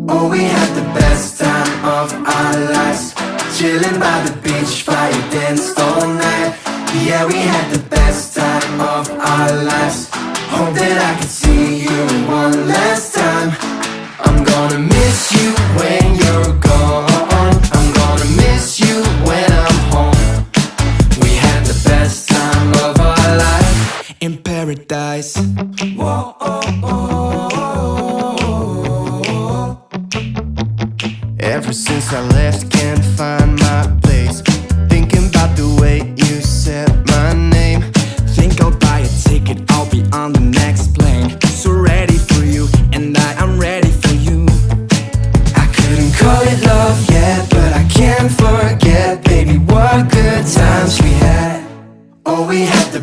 Oh, we had the best time of our lives, chilling by the beach, fire danced all night. Yeah, we had the best time of our lives. Hope that I could see you one last time. I'm gonna miss you when you're gone. I'm gonna miss you when I'm home. We had the best time of our life in paradise. Whoa, oh, oh, oh. Ever since I left, can't find my place. Thinking about the way you said my name. Think I'll buy a ticket, I'll be on the next plane. So ready for you, and I'm ready for you. I couldn't call it love yet, but I can't forget, baby, what good times we had. Oh, we had the